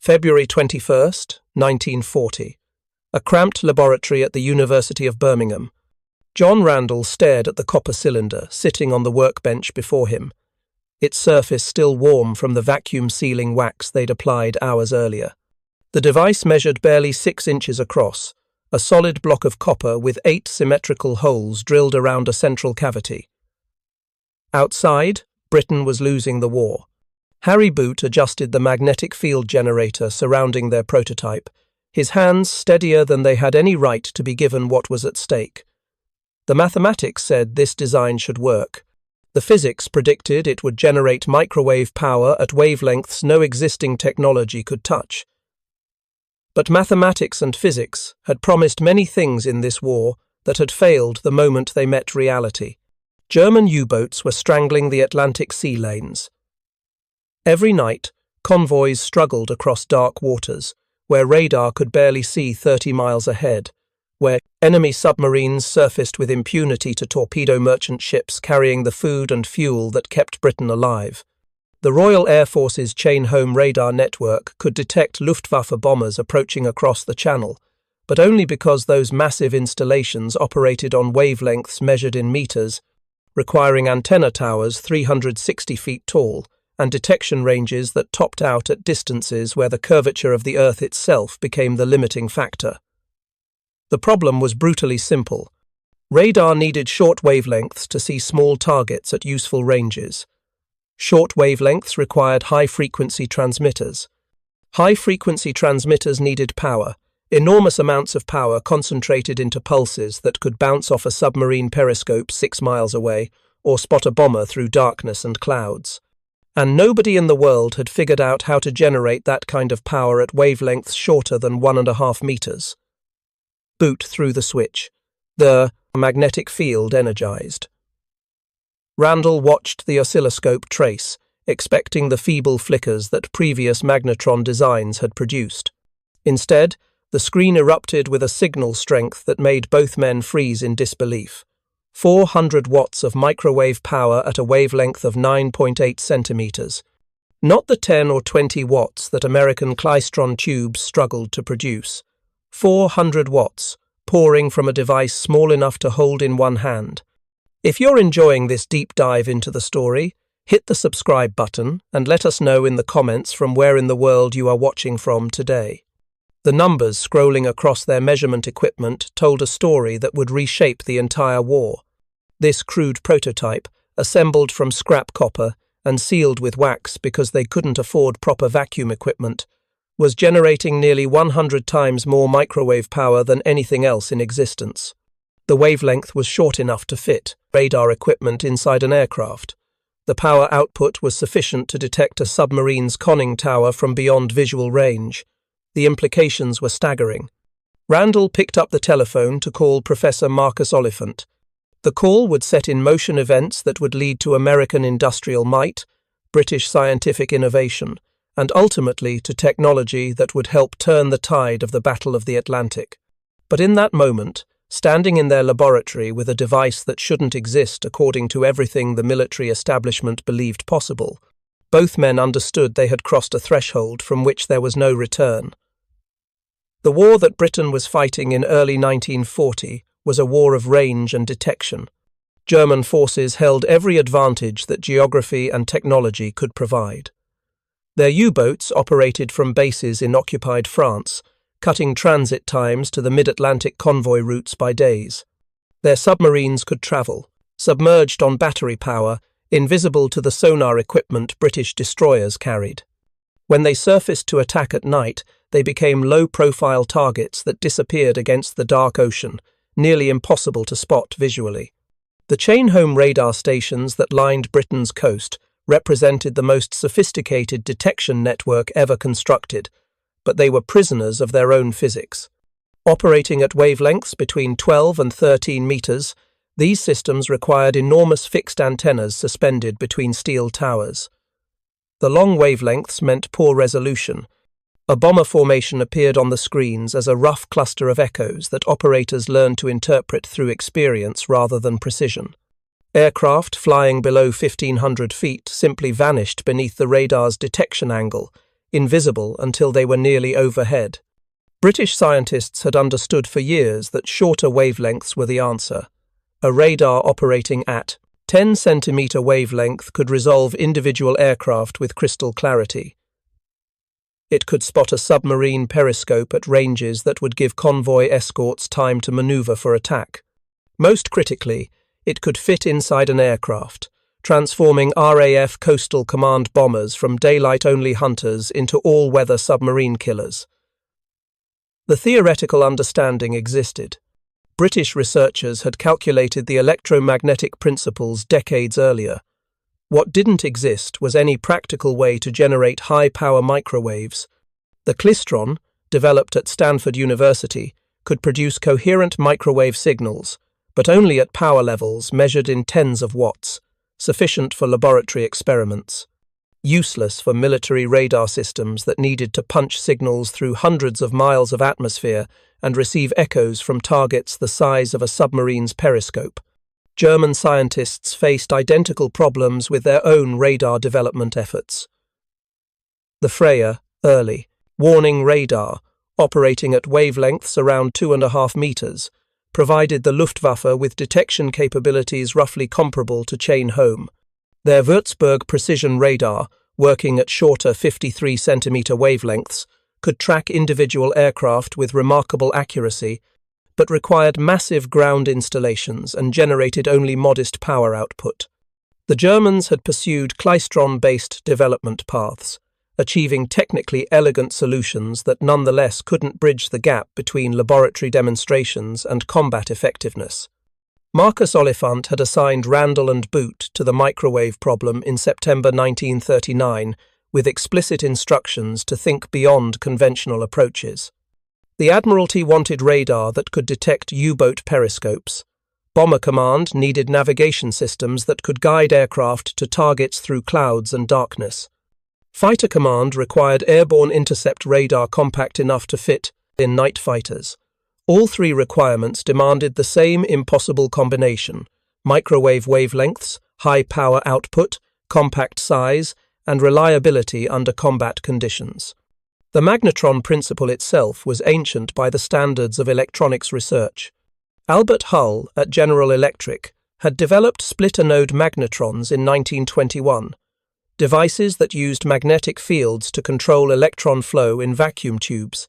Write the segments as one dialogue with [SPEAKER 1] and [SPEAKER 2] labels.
[SPEAKER 1] February 21st, 1940. A cramped laboratory at the University of Birmingham. John Randall stared at the copper cylinder sitting on the workbench before him, its surface still warm from the vacuum-sealing wax they'd applied hours earlier. The device measured barely 6 inches across, a solid block of copper with 8 symmetrical holes drilled around a central cavity. Outside, Britain was losing the war. Harry Boot adjusted the magnetic field generator surrounding their prototype, his hands steadier than they had any right to be given what was at stake. The mathematics said this design should work. The physics predicted it would generate microwave power at wavelengths no existing technology could touch. But mathematics and physics had promised many things in this war that had failed the moment they met reality. German U-boats were strangling the Atlantic sea lanes. Every night, convoys struggled across dark waters, where radar could barely see 30 miles ahead, where enemy submarines surfaced with impunity to torpedo merchant ships carrying the food and fuel that kept Britain alive. The Royal Air Force's chain-home radar network could detect Luftwaffe bombers approaching across the Channel, but only because those massive installations operated on wavelengths measured in meters, requiring antenna towers 360 feet tall, and detection ranges that topped out at distances where the curvature of the Earth itself became the limiting factor. The problem was brutally simple. Radar needed short wavelengths to see small targets at useful ranges. Short wavelengths required high-frequency transmitters. High-frequency transmitters needed power, enormous amounts of power concentrated into pulses that could bounce off a submarine periscope 6 miles away or spot a bomber through darkness and clouds. And nobody in the world had figured out how to generate that kind of power at wavelengths shorter than 1.5 meters. Boot threw the switch. The magnetic field energized. Randall watched the oscilloscope trace, expecting the feeble flickers that previous Magnetron designs had produced. Instead, the screen erupted with a signal strength that made both men freeze in disbelief. 400 watts of microwave power at a wavelength of 9.8 centimeters. Not the 10 or 20 watts that American klystron tubes struggled to produce. 400 watts, pouring from a device small enough to hold in one hand. If you're enjoying this deep dive into the story, hit the subscribe button and let us know in the comments from where in the world you are watching from today. The numbers scrolling across their measurement equipment told a story that would reshape the entire war. This crude prototype, assembled from scrap copper and sealed with wax because they couldn't afford proper vacuum equipment, was generating nearly 100 times more microwave power than anything else in existence. The wavelength was short enough to fit radar equipment inside an aircraft. The power output was sufficient to detect a submarine's conning tower from beyond visual range. The implications were staggering. Randall picked up the telephone to call Professor Marcus Oliphant. The call would set in motion events that would lead to American industrial might, British scientific innovation, and ultimately to technology that would help turn the tide of the Battle of the Atlantic. But in that moment, standing in their laboratory with a device that shouldn't exist according to everything the military establishment believed possible, both men understood they had crossed a threshold from which there was no return. The war that Britain was fighting in early 1940 was a war of range and detection. German forces held every advantage that geography and technology could provide. Their U-boats operated from bases in occupied France, cutting transit times to the mid-Atlantic convoy routes by days. Their submarines could travel, submerged on battery power, invisible to the sonar equipment British destroyers carried. When they surfaced to attack at night, they became low-profile targets that disappeared against the dark ocean, nearly impossible to spot visually. The chain-home radar stations that lined Britain's coast represented the most sophisticated detection network ever constructed, but they were prisoners of their own physics. Operating at wavelengths between 12 and 13 meters, these systems required enormous fixed antennas suspended between steel towers. The long wavelengths meant poor resolution. A bomber formation appeared on the screens as a rough cluster of echoes that operators learned to interpret through experience rather than precision. Aircraft flying below 1,500 feet simply vanished beneath the radar's detection angle, invisible until they were nearly overhead. British scientists had understood for years that shorter wavelengths were the answer. A radar operating at 10 centimetre wavelength could resolve individual aircraft with crystal clarity. It could spot a submarine periscope at ranges that would give convoy escorts time to maneuver for attack. Most critically, it could fit inside an aircraft, transforming RAF Coastal Command bombers from daylight-only hunters into all-weather submarine killers. The theoretical understanding existed. British researchers had calculated the electromagnetic principles decades earlier. What didn't exist was any practical way to generate high-power microwaves. The klystron, developed at Stanford University, could produce coherent microwave signals, but only at power levels measured in tens of watts, sufficient for laboratory experiments. Useless for military radar systems that needed to punch signals through hundreds of miles of atmosphere and receive echoes from targets the size of a submarine's periscope. German scientists faced identical problems with their own radar development efforts. The Freya, early, warning radar, operating at wavelengths around 2.5 meters, provided the Luftwaffe with detection capabilities roughly comparable to Chain Home. Their Würzburg precision radar, working at shorter 53 centimeter wavelengths, could track individual aircraft with remarkable accuracy, but required massive ground installations and generated only modest power output. The Germans had pursued klystron-based development paths, achieving technically elegant solutions that nonetheless couldn't bridge the gap between laboratory demonstrations and combat effectiveness. Marcus Oliphant had assigned Randall and Boot to the microwave problem in September 1939 with explicit instructions to think beyond conventional approaches. The Admiralty wanted radar that could detect U-boat periscopes. Bomber Command needed navigation systems that could guide aircraft to targets through clouds and darkness. Fighter Command required airborne intercept radar compact enough to fit in night fighters. All three requirements demanded the same impossible combination: microwave wavelengths, high power output, compact size, and reliability under combat conditions. The magnetron principle itself was ancient by the standards of electronics research. Albert Hull at General Electric had developed splitter-node magnetrons in 1921, devices that used magnetic fields to control electron flow in vacuum tubes.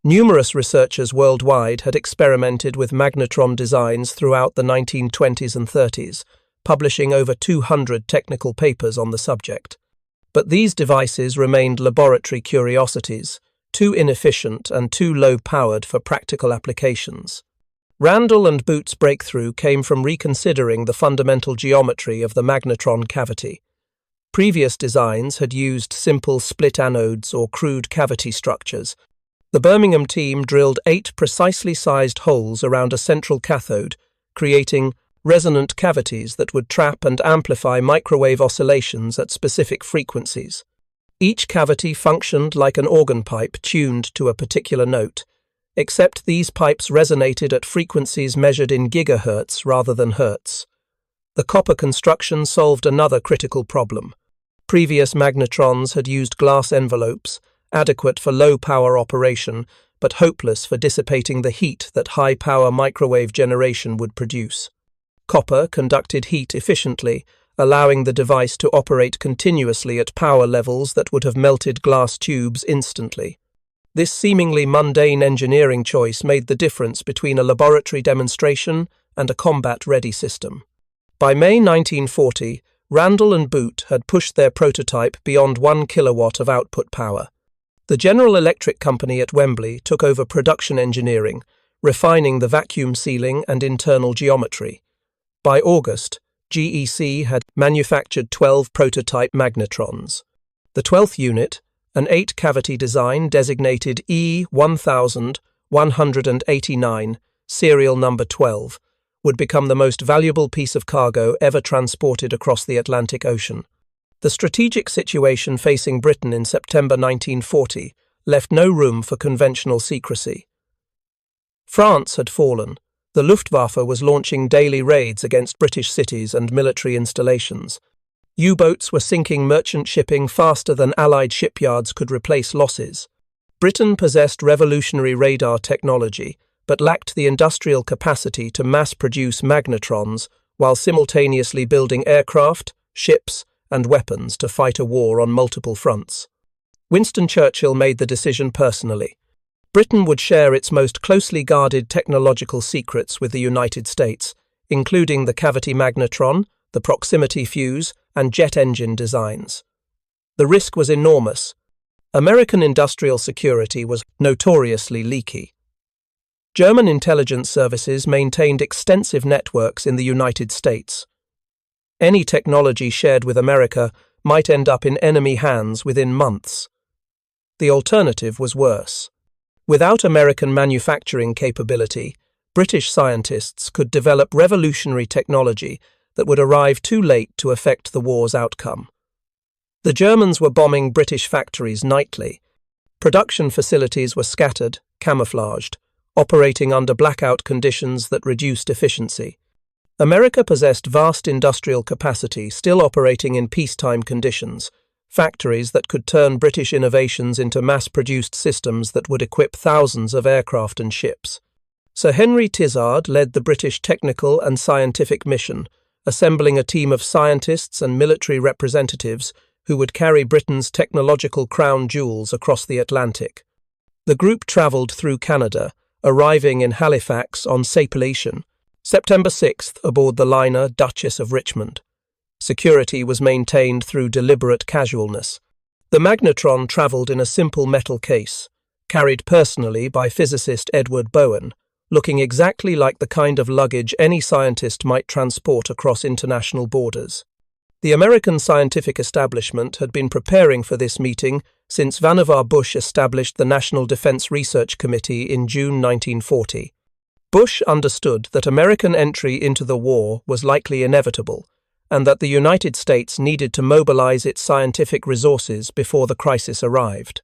[SPEAKER 1] Numerous researchers worldwide had experimented with magnetron designs throughout the 1920s and 30s, publishing over 200 technical papers on the subject. But these devices remained laboratory curiosities, too inefficient and too low-powered for practical applications. Randall and Boot's breakthrough came from reconsidering the fundamental geometry of the magnetron cavity. Previous designs had used simple split anodes or crude cavity structures. The Birmingham team drilled 8 precisely sized holes around a central cathode, creating resonant cavities that would trap and amplify microwave oscillations at specific frequencies. Each cavity functioned like an organ pipe tuned to a particular note, except these pipes resonated at frequencies measured in gigahertz rather than hertz. The copper construction solved another critical problem. Previous magnetrons had used glass envelopes, adequate for low-power operation, but hopeless for dissipating the heat that high-power microwave generation would produce. Copper conducted heat efficiently, allowing the device to operate continuously at power levels that would have melted glass tubes instantly. This seemingly mundane engineering choice made the difference between a laboratory demonstration and a combat-ready system. By May 1940, Randall and Boot had pushed their prototype beyond 1 kilowatt of output power. The General Electric Company at Wembley took over production engineering, refining the vacuum sealing and internal geometry. By August, GEC had manufactured 12 prototype magnetrons. The 12th unit, an 8-cavity design designated E1189, serial number 12, would become the most valuable piece of cargo ever transported across the Atlantic Ocean. The strategic situation facing Britain in September 1940 left no room for conventional secrecy. France had fallen. The Luftwaffe was launching daily raids against British cities and military installations. U-boats were sinking merchant shipping faster than Allied shipyards could replace losses. Britain possessed revolutionary radar technology, but lacked the industrial capacity to mass-produce magnetrons while simultaneously building aircraft, ships, and weapons to fight a war on multiple fronts. Winston Churchill made the decision personally. Britain would share its most closely guarded technological secrets with the United States, including the cavity magnetron, the proximity fuse, and jet engine designs. The risk was enormous. American industrial security was notoriously leaky. German intelligence services maintained extensive networks in the United States. Any technology shared with America might end up in enemy hands within months. The alternative was worse. Without American manufacturing capability, British scientists could develop revolutionary technology that would arrive too late to affect the war's outcome. The Germans were bombing British factories nightly. Production facilities were scattered, camouflaged, operating under blackout conditions that reduced efficiency. America possessed vast industrial capacity still operating in peacetime conditions, factories that could turn British innovations into mass-produced systems that would equip thousands of aircraft and ships. Sir Henry Tizard led the British technical and scientific mission, assembling a team of scientists and military representatives who would carry Britain's technological crown jewels across the Atlantic. The group travelled through Canada, arriving in Halifax on Sapelation, September 6th aboard the liner Duchess of Richmond. Security was maintained through deliberate casualness. The magnetron travelled in a simple metal case, carried personally by physicist Edward Bowen, looking exactly like the kind of luggage any scientist might transport across international borders. The American scientific establishment had been preparing for this meeting since Vannevar Bush established the National Defense Research Committee in June 1940. Bush understood that American entry into the war was likely inevitable, and that the United States needed to mobilize its scientific resources before the crisis arrived.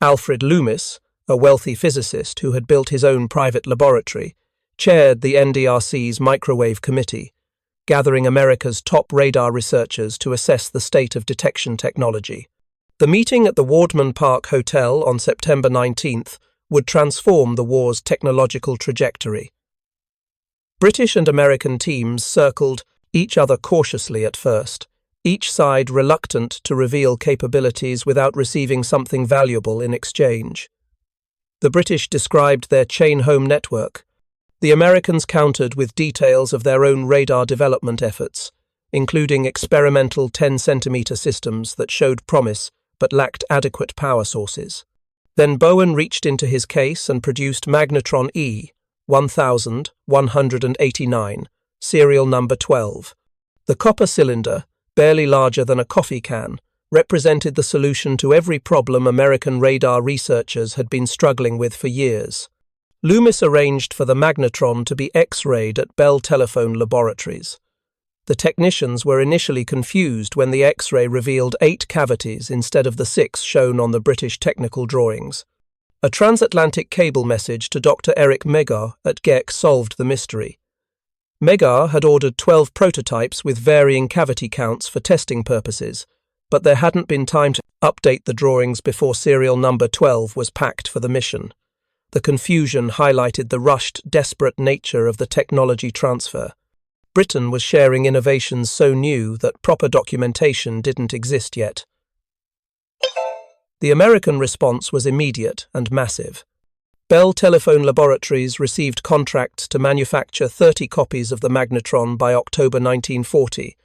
[SPEAKER 1] Alfred Loomis, a wealthy physicist who had built his own private laboratory, chaired the NDRC's Microwave Committee, gathering America's top radar researchers to assess the state of detection technology. The meeting at the Wardman Park Hotel on September 19th would transform the war's technological trajectory. British and American teams circled each other cautiously at first, each side reluctant to reveal capabilities without receiving something valuable in exchange. The British described their chain-home network. The Americans countered with details of their own radar development efforts, including experimental 10-centimeter systems that showed promise but lacked adequate power sources. Then Bowen reached into his case and produced Magnetron E, 1189, serial number 12. The copper cylinder, barely larger than a coffee can, represented the solution to every problem American radar researchers had been struggling with for years. Loomis arranged for the magnetron to be X-rayed at Bell Telephone Laboratories. The technicians were initially confused when the X-ray revealed 8 cavities instead of the 6 shown on the British technical drawings. A transatlantic cable message to Dr. Eric Megar at GEC solved the mystery. Megar had ordered 12 prototypes with varying cavity counts for testing purposes, but there hadn't been time to update the drawings before serial number 12 was packed for the mission. The confusion highlighted the rushed, desperate nature of the technology transfer. Britain was sharing innovations so new that proper documentation didn't exist yet. The American response was immediate and massive. Bell Telephone Laboratories received contracts to manufacture 30 copies of the magnetron by October 1940.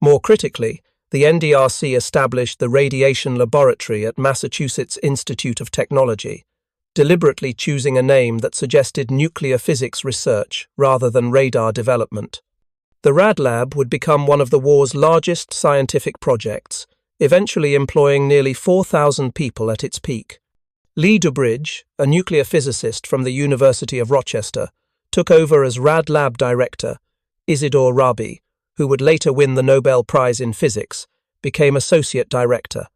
[SPEAKER 1] More critically, the NDRC established the Radiation Laboratory at Massachusetts Institute of Technology, deliberately choosing a name that suggested nuclear physics research rather than radar development. The RAD Lab would become one of the war's largest scientific projects, eventually employing nearly 4,000 people at its peak. Lee Dubridge, a nuclear physicist from the University of Rochester, took over as RAD Lab director. Isidore Rabi, who would later win the Nobel Prize in Physics, became associate director.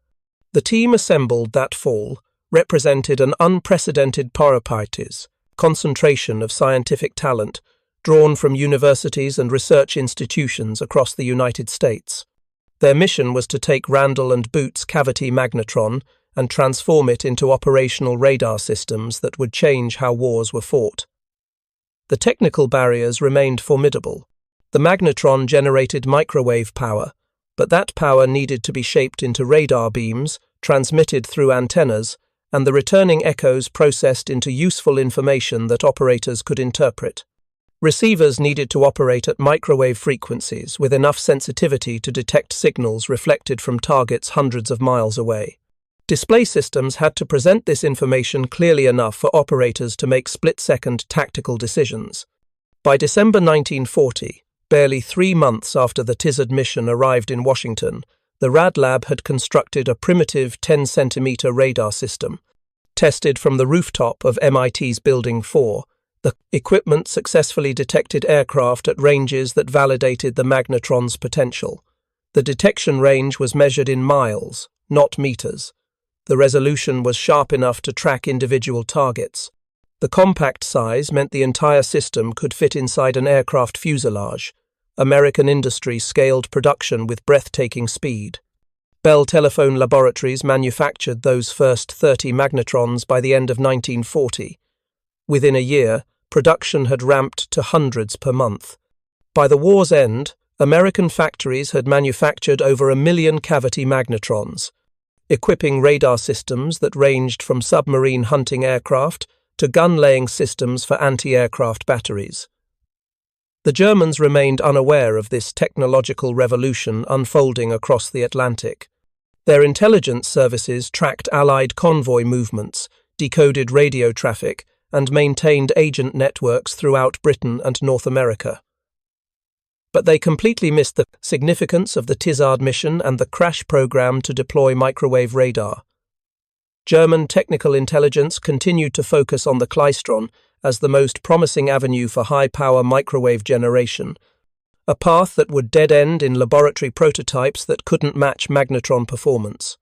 [SPEAKER 1] The team assembled that fall represented an unprecedented pariparties, concentration of scientific talent drawn from universities and research institutions across the United States. Their mission was to take Randall and Boot's cavity magnetron and transform it into operational radar systems that would change how wars were fought. The technical barriers remained formidable. The magnetron generated microwave power, but that power needed to be shaped into radar beams, transmitted through antennas, and the returning echoes processed into useful information that operators could interpret. Receivers needed to operate at microwave frequencies with enough sensitivity to detect signals reflected from targets hundreds of miles away. Display systems had to present this information clearly enough for operators to make split-second tactical decisions. By December 1940, barely 3 months after the TISAD mission arrived in Washington, the RAD lab had constructed a primitive 10-centimeter radar system. Tested from the rooftop of MIT's Building 4, the equipment successfully detected aircraft at ranges that validated the magnetron's potential. The detection range was measured in miles, not meters. The resolution was sharp enough to track individual targets. The compact size meant the entire system could fit inside an aircraft fuselage. American industry scaled production with breathtaking speed. Bell Telephone Laboratories manufactured those first 30 magnetrons by the end of 1940. Within a year, production had ramped to hundreds per month. By the war's end, American factories had manufactured over 1 million cavity magnetrons, equipping radar systems that ranged from submarine hunting aircraft to gun-laying systems for anti-aircraft batteries. The Germans remained unaware of this technological revolution unfolding across the Atlantic. Their intelligence services tracked Allied convoy movements, decoded radio traffic, and maintained agent networks throughout Britain and North America. But they completely missed the significance of the TISAD mission and the crash program to deploy microwave radar. German technical intelligence continued to focus on the Klystron as the most promising avenue for high-power microwave generation, a path that would dead-end in laboratory prototypes that couldn't match magnetron performance.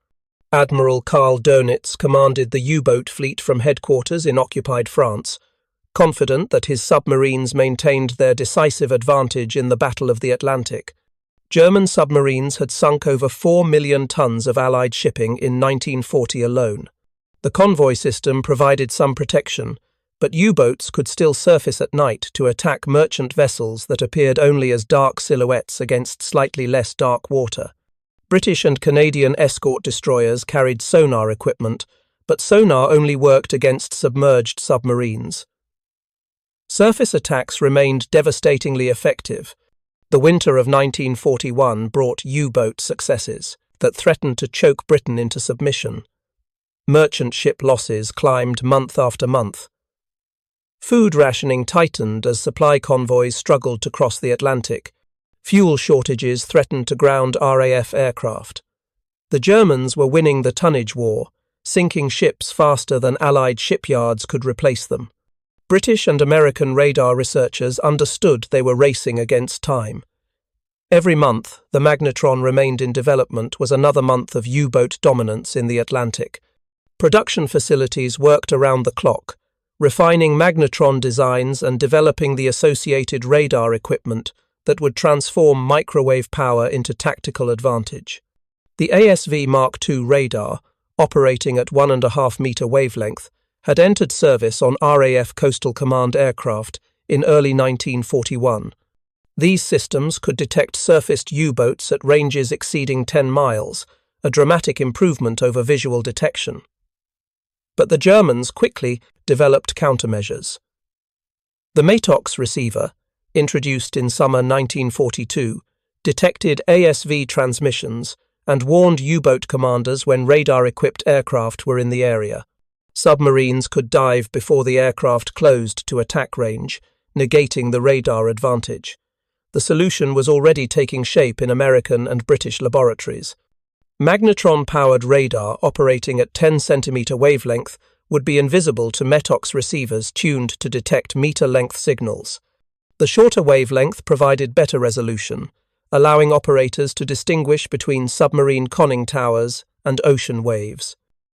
[SPEAKER 1] Admiral Karl Dönitz commanded the U-boat fleet from headquarters in occupied France, confident that his submarines maintained their decisive advantage in the Battle of the Atlantic. German submarines had sunk over 4 million tons of Allied shipping in 1940 alone. The convoy system provided some protection, but U-boats could still surface at night to attack merchant vessels that appeared only as dark silhouettes against slightly less dark water. British and Canadian escort destroyers carried sonar equipment, but sonar only worked against submerged submarines. Surface attacks remained devastatingly effective. The winter of 1941 brought U-boat successes that threatened to choke Britain into submission. Merchant ship losses climbed month after month. Food rationing tightened as supply convoys struggled to cross the Atlantic. Fuel shortages threatened to ground RAF aircraft. The Germans were winning the tonnage war, sinking ships faster than Allied shipyards could replace them. British and American radar researchers understood they were racing against time. Every month the magnetron remained in development was another month of U-boat dominance in the Atlantic. Production facilities worked around the clock, refining magnetron designs and developing the associated radar equipment that would transform microwave power into tactical advantage. The ASV Mark II radar, operating at 1.5-meter wavelength, had entered service on RAF Coastal Command aircraft in early 1941. These systems could detect surfaced U-boats at ranges exceeding 10 miles, a dramatic improvement over visual detection. But the Germans quickly developed countermeasures. The Matox receiver, introduced in summer 1942, detected ASV transmissions and warned U-boat commanders when radar-equipped aircraft were in the area. Submarines could dive before the aircraft closed to attack range, negating the radar advantage. The solution was already taking shape in American and British laboratories. Magnetron-powered radar operating at 10-centimeter wavelength would be invisible to Matox receivers tuned to detect meter-length signals. The shorter wavelength provided better resolution, allowing operators to distinguish between submarine conning towers and ocean waves.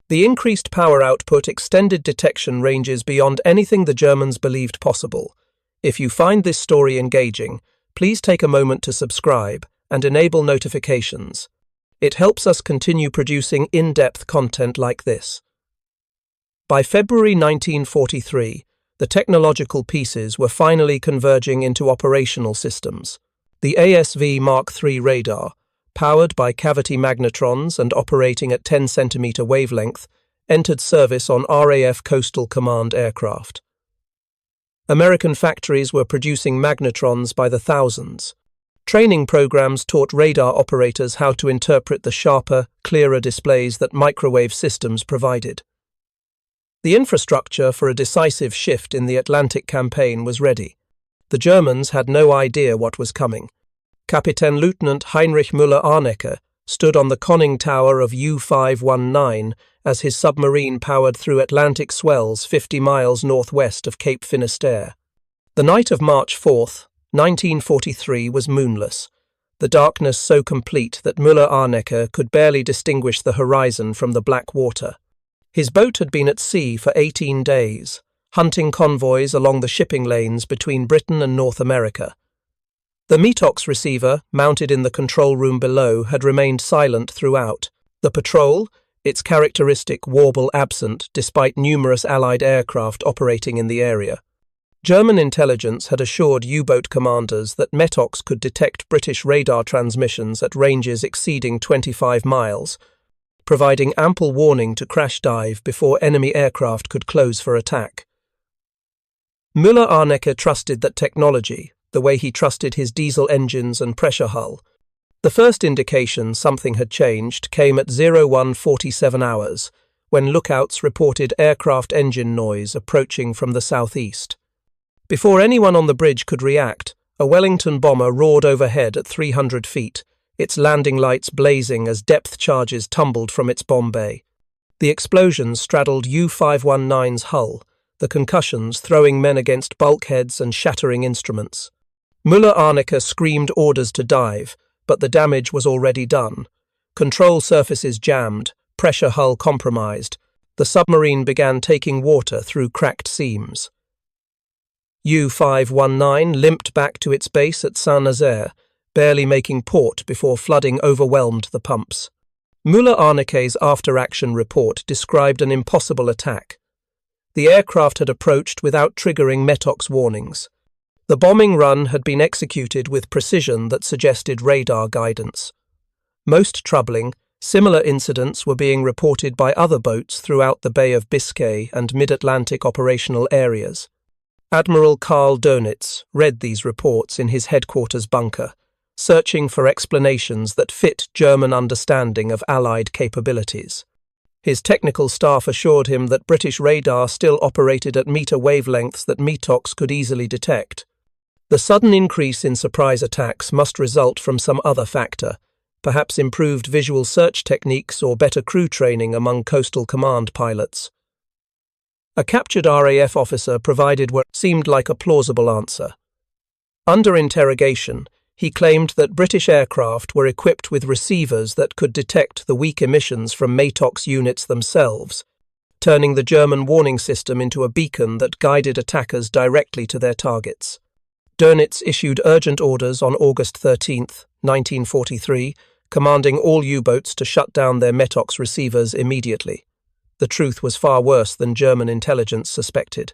[SPEAKER 1] The increased power output extended detection ranges beyond anything the Germans believed possible. If you find this story engaging, please take a moment to subscribe and enable notifications. It helps us continue producing in-depth content like this. By February 1943, the technological pieces were finally converging into operational systems. The ASV Mark III radar, powered by cavity magnetrons and operating at 10 cm wavelength, entered service on RAF Coastal Command aircraft. American factories were producing magnetrons by the thousands. Training programs taught radar operators how to interpret the sharper, clearer displays that microwave systems provided. The infrastructure for a decisive shift in the Atlantic campaign was ready. The Germans had no idea what was coming. Captain Lieutenant Heinrich Müller-Arnecke stood on the conning tower of U-519 as his submarine powered through Atlantic swells 50 miles northwest of Cape Finisterre. The night of March 4, 1943 was moonless, the darkness so complete that Müller-Arnecke could barely distinguish the horizon from the black water. His boat had been at sea for 18 days, hunting convoys along the shipping lanes between Britain and North America. The METOX receiver, mounted in the control room below, had remained silent throughout. The patrol, its characteristic warble absent despite numerous Allied aircraft operating in the area. German intelligence had assured U-boat commanders that METOX could detect British radar transmissions at ranges exceeding 25 miles, providing ample warning to crash dive before enemy aircraft could close for attack. Müller-Arnecke trusted that technology, the way he trusted his diesel engines and pressure hull. The first indication something had changed came at 01:47 hours, when lookouts reported aircraft engine noise approaching from the southeast. Before anyone on the bridge could react, a Wellington bomber roared overhead at 300 feet, its landing lights blazing as depth charges tumbled from its bomb bay. The explosions straddled U-519's hull, the concussions throwing men against bulkheads and shattering instruments. Müller-Arnecke screamed orders to dive, but the damage was already done. Control surfaces jammed, pressure hull compromised. The submarine began taking water through cracked seams. U-519 limped back to its base at Saint-Nazaire, barely making port before flooding overwhelmed the pumps. Müller-Arnecke's after-action report described an impossible attack. The aircraft had approached without triggering METOX warnings. The bombing run had been executed with precision that suggested radar guidance. Most troubling, similar incidents were being reported by other boats throughout the Bay of Biscay and mid-Atlantic operational areas. Admiral Karl Dönitz read these reports in his headquarters bunker, searching for explanations that fit German understanding of Allied capabilities. His technical staff assured him that British radar still operated at meter wavelengths that METOX could easily detect. The sudden increase in surprise attacks must result from some other factor, perhaps improved visual search techniques or better crew training among Coastal Command pilots. A captured RAF officer provided what seemed like a plausible answer. Under interrogation, he claimed that British aircraft were equipped with receivers that could detect the weak emissions from METOX units themselves, turning the German warning system into a beacon that guided attackers directly to their targets. Dönitz issued urgent orders on August 13, 1943, commanding all U-boats to shut down their METOX receivers immediately. The truth was far worse than German intelligence suspected.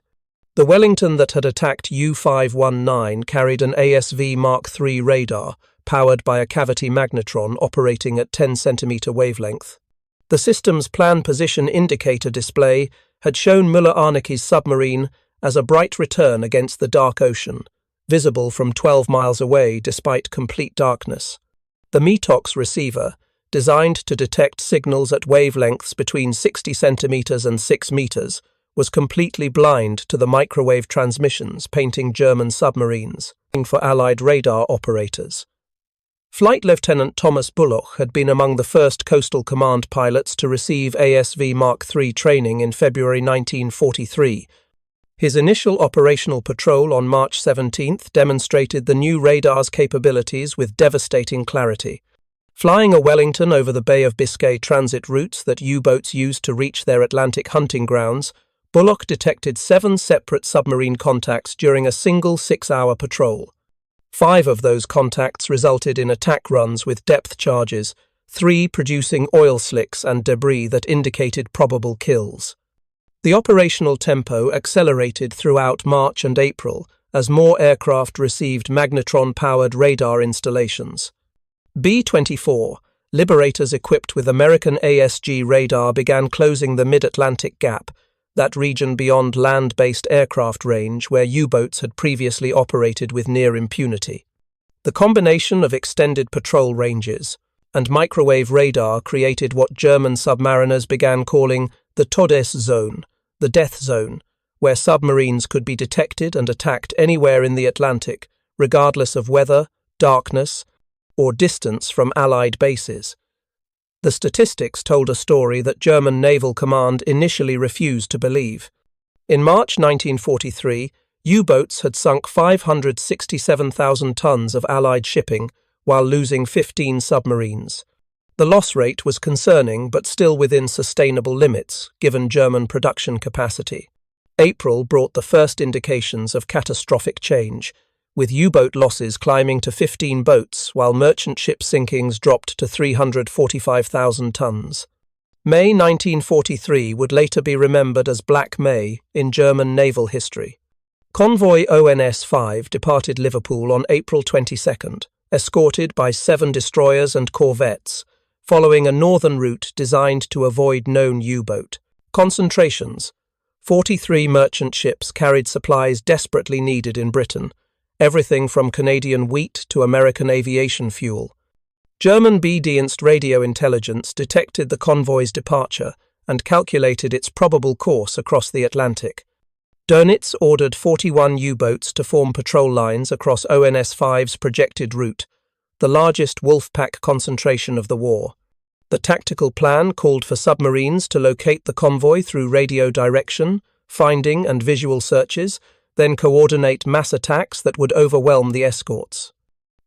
[SPEAKER 1] The Wellington that had attacked U-519 carried an ASV Mark III radar, powered by a cavity magnetron operating at 10 cm wavelength. The system's plan position indicator display had shown Müller-Arnecke's submarine as a bright return against the dark ocean, visible from 12 miles away despite complete darkness. The METOX receiver, designed to detect signals at wavelengths between 60 centimeters and 6 meters, was completely blind to the microwave transmissions painting German submarines for Allied radar operators. Flight Lieutenant Thomas Bulloch had been among the first Coastal Command pilots to receive ASV Mark III training in February 1943. His initial operational patrol on March 17 demonstrated the new radar's capabilities with devastating clarity. Flying a Wellington over the Bay of Biscay transit routes that U-boats used to reach their Atlantic hunting grounds, Bulloch detected 7 separate submarine contacts during a single 6-hour patrol. 5 of those contacts resulted in attack runs with depth charges, 3 producing oil slicks and debris that indicated probable kills. The operational tempo accelerated throughout March and April as more aircraft received Magnetron-powered radar installations. B-24, Liberators equipped with American ASG radar, began closing the mid-Atlantic gap, that region beyond land-based aircraft range where U-boats had previously operated with near impunity. The combination of extended patrol ranges and microwave radar created what German submariners began calling the Todeszone, the death zone, where submarines could be detected and attacked anywhere in the Atlantic, regardless of weather, darkness, or distance from Allied bases. The statistics told a story that German Naval Command initially refused to believe. In March 1943, U-boats had sunk 567,000 tons of Allied shipping while losing 15 submarines. The loss rate was concerning but still within sustainable limits, given German production capacity. April brought the first indications of catastrophic change, with U-boat losses climbing to 15 boats while merchant ship sinkings dropped to 345,000 tons. May 1943 would later be remembered as Black May in German naval history. Convoy ONS-5 departed Liverpool on April 22nd, escorted by 7 destroyers and corvettes, following a northern route designed to avoid known U-boat concentrations. 43 merchant ships carried supplies desperately needed in Britain, everything from Canadian wheat to American aviation fuel. German B-dienst radio intelligence detected the convoy's departure and calculated its probable course across the Atlantic. Dönitz ordered 41 U-boats to form patrol lines across ONS-5's projected route, the largest Wolfpack concentration of the war. The tactical plan called for submarines to locate the convoy through radio direction, finding and visual searches, then coordinate mass attacks that would overwhelm the escorts.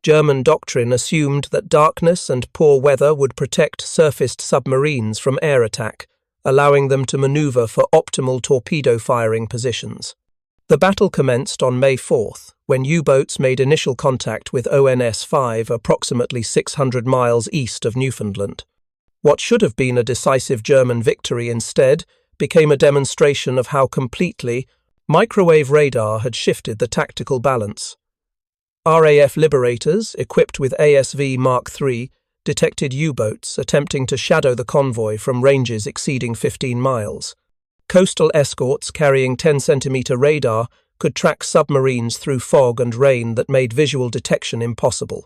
[SPEAKER 1] German doctrine assumed that darkness and poor weather would protect surfaced submarines from air attack, allowing them to maneuver for optimal torpedo firing positions. The battle commenced on May 4th, when U-boats made initial contact with ONS-5 approximately 600 miles east of Newfoundland. What should have been a decisive German victory instead became a demonstration of how completely microwave radar had shifted the tactical balance. RAF Liberators, equipped with ASV Mark III, detected U-boats attempting to shadow the convoy from ranges exceeding 15 miles. Coastal escorts carrying 10-centimeter radar could track submarines through fog and rain that made visual detection impossible.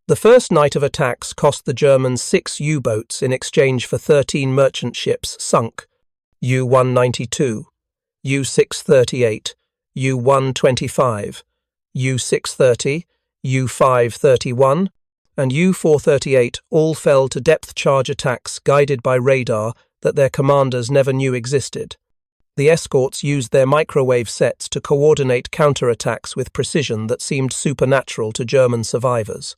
[SPEAKER 1] The first night of attacks cost the Germans 6 U-boats in exchange for 13 merchant ships sunk: U-192, U-638, U-125, U-630, U-531, and U-438 all fell to depth charge attacks guided by radar that their commanders never knew existed. The escorts used their microwave sets to coordinate counterattacks with precision that seemed supernatural to German survivors.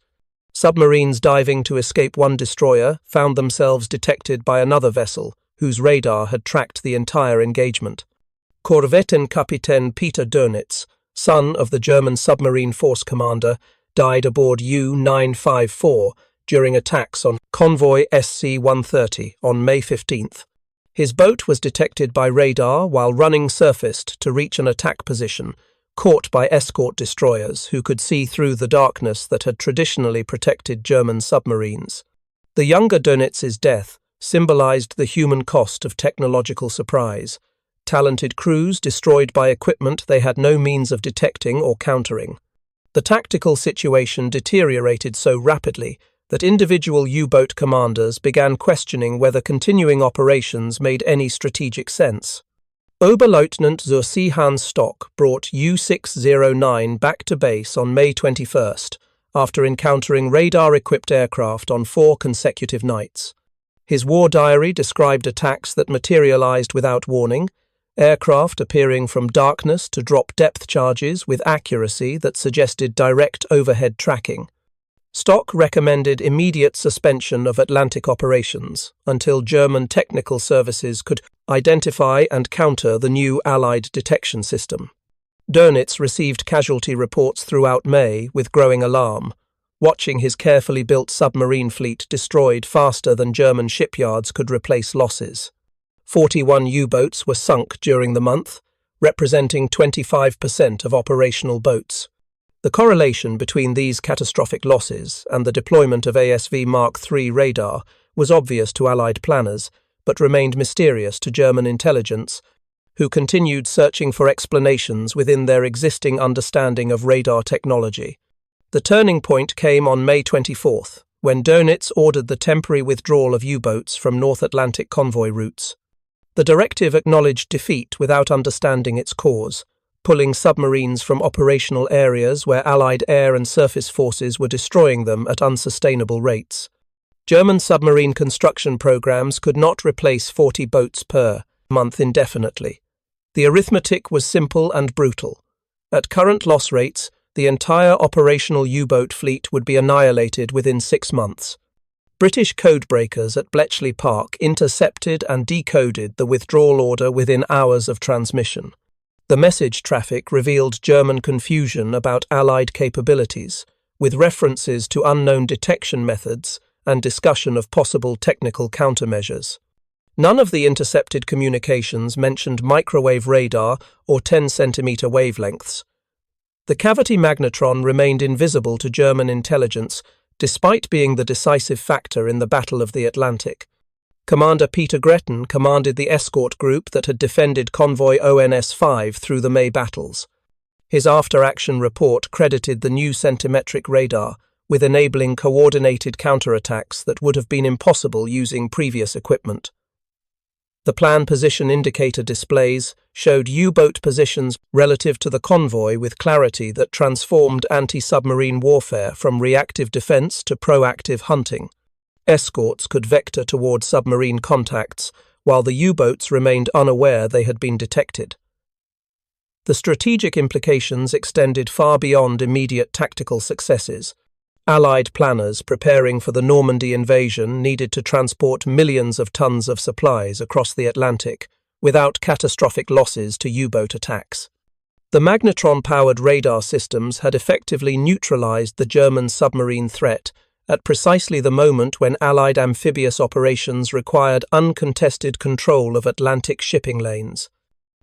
[SPEAKER 1] Submarines diving to escape one destroyer found themselves detected by another vessel, whose radar had tracked the entire engagement. Korvettenkapitän Peter Dönitz, son of the German submarine force commander, died aboard U-954 during attacks on convoy SC-130 on May 15th. His boat was detected by radar while running surfaced to reach an attack position, caught by escort destroyers who could see through the darkness that had traditionally protected German submarines. The younger Dönitz's death symbolized the human cost of technological surprise. Talented crews destroyed by equipment they had no means of detecting or countering. The tactical situation deteriorated so rapidly that individual U-boat commanders began questioning whether continuing operations made any strategic sense. Oberleutnant zur See Hans Stock brought U-609 back to base on May 21st, after encountering radar-equipped aircraft on 4 consecutive nights. His war diary described attacks that materialized without warning, aircraft appearing from darkness to drop depth charges with accuracy that suggested direct overhead tracking. Stock recommended immediate suspension of Atlantic operations until German technical services could identify and counter the new Allied detection system. Dönitz received casualty reports throughout May with growing alarm, watching his carefully built submarine fleet destroyed faster than German shipyards could replace losses. 41 U-boats were sunk during the month, representing 25% of operational boats. The correlation between these catastrophic losses and the deployment of ASV Mark III radar was obvious to Allied planners, but remained mysterious to German intelligence, who continued searching for explanations within their existing understanding of radar technology. The turning point came on May 24th, when Dönitz ordered the temporary withdrawal of U-boats from North Atlantic convoy routes. The directive acknowledged defeat without understanding its cause, pulling submarines from operational areas where Allied air and surface forces were destroying them at unsustainable rates. German submarine construction programs could not replace 40 boats per month indefinitely. The arithmetic was simple and brutal. At current loss rates, the entire operational U-boat fleet would be annihilated within 6 months. British codebreakers at Bletchley Park intercepted and decoded the withdrawal order within hours of transmission. The message traffic revealed German confusion about Allied capabilities, with references to unknown detection methods and discussion of possible technical countermeasures. None of the intercepted communications mentioned microwave radar or 10-centimeter wavelengths. The cavity magnetron remained invisible to German intelligence, despite being the decisive factor in the Battle of the Atlantic. Commander Peter Gretton commanded the escort group that had defended convoy ONS-5 through the May battles. His after-action report credited the new centimetric radar with enabling coordinated counterattacks that would have been impossible using previous equipment. The plan position indicator displays showed U-boat positions relative to the convoy with clarity that transformed anti-submarine warfare from reactive defense to proactive hunting. Escorts could vector toward submarine contacts, while the U-boats remained unaware they had been detected. The strategic implications extended far beyond immediate tactical successes. Allied planners preparing for the Normandy invasion needed to transport millions of tons of supplies across the Atlantic without catastrophic losses to U-boat attacks. The Magnetron-powered radar systems had effectively neutralized the German submarine threat at precisely the moment when Allied amphibious operations required uncontested control of Atlantic shipping lanes.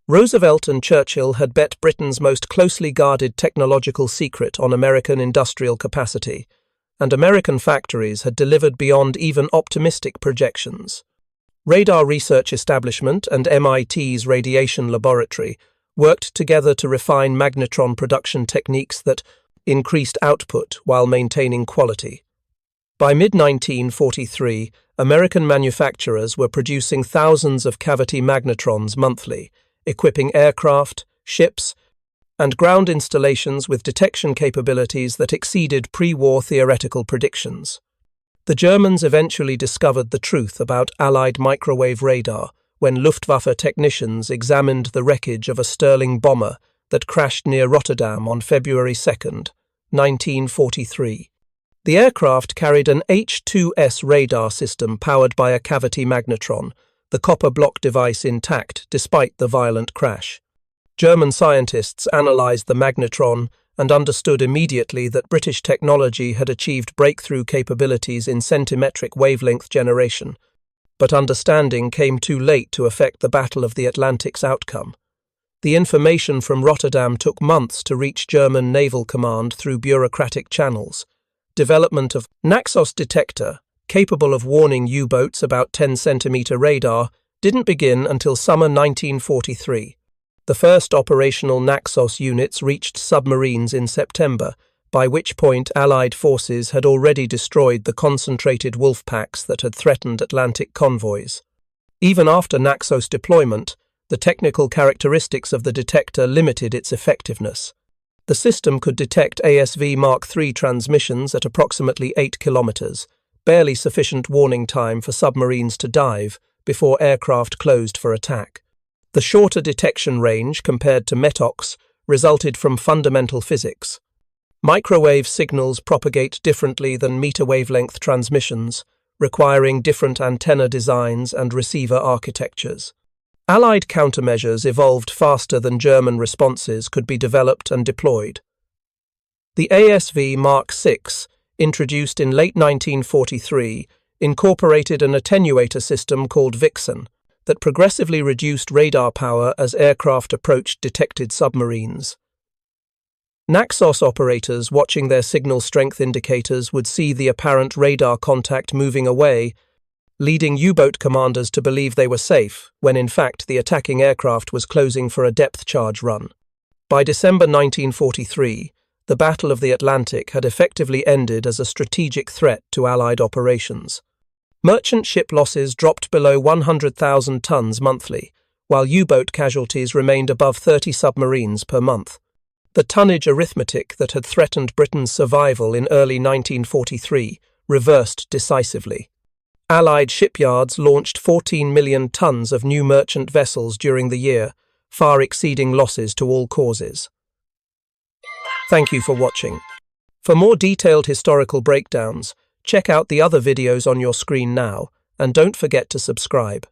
[SPEAKER 1] Roosevelt and Churchill had bet Britain's most closely guarded technological secret on American industrial capacity, and American factories had delivered beyond even optimistic projections. Radar Research Establishment and MIT's Radiation Laboratory worked together to refine magnetron production techniques that increased output while maintaining quality. By mid-1943, American manufacturers were producing thousands of cavity magnetrons monthly, equipping aircraft, ships, and ground installations with detection capabilities that exceeded pre-war theoretical predictions. The Germans eventually discovered the truth about Allied microwave radar when Luftwaffe technicians examined the wreckage of a Sterling bomber that crashed near Rotterdam on February 2, 1943. The aircraft carried an H-2S radar system powered by a cavity magnetron, the copper block device intact despite the violent crash. German scientists analyzed the magnetron and understood immediately that British technology had achieved breakthrough capabilities in centimetric wavelength generation, but understanding came too late to affect the Battle of the Atlantic's outcome. The information from Rotterdam took months to reach German Naval Command through bureaucratic channels. Development of Naxos detector, capable of warning U-boats about 10-centimeter radar, didn't begin until summer 1943. The first operational Naxos units reached submarines in September, by which point Allied forces had already destroyed the concentrated wolf packs that had threatened Atlantic convoys. Even after Naxos deployment, the technical characteristics of the detector limited its effectiveness. The system could detect ASV Mark III transmissions at approximately 8 kilometers, barely sufficient warning time for submarines to dive before aircraft closed for attack. The shorter detection range compared to METOX resulted from fundamental physics. Microwave signals propagate differently than meter-wavelength transmissions, requiring different antenna designs and receiver architectures. Allied countermeasures evolved faster than German responses could be developed and deployed. The ASV Mark VI, introduced in late 1943, incorporated an attenuator system called Vixen that progressively reduced radar power as aircraft approached detected submarines. Naxos operators watching their signal strength indicators would see the apparent radar contact moving away, leading U-boat commanders to believe they were safe, when in fact the attacking aircraft was closing for a depth charge run. By December 1943, the Battle of the Atlantic had effectively ended as a strategic threat to Allied operations. Merchant ship losses dropped below 100,000 tons monthly, while U-boat casualties remained above 30 submarines per month. The tonnage arithmetic that had threatened Britain's survival in early 1943 reversed decisively. Allied shipyards launched 14 million tons of new merchant vessels during the year, far exceeding losses to all causes. Thank you for watching. For more detailed historical breakdowns, check out the other videos on your screen now, and don't forget to subscribe.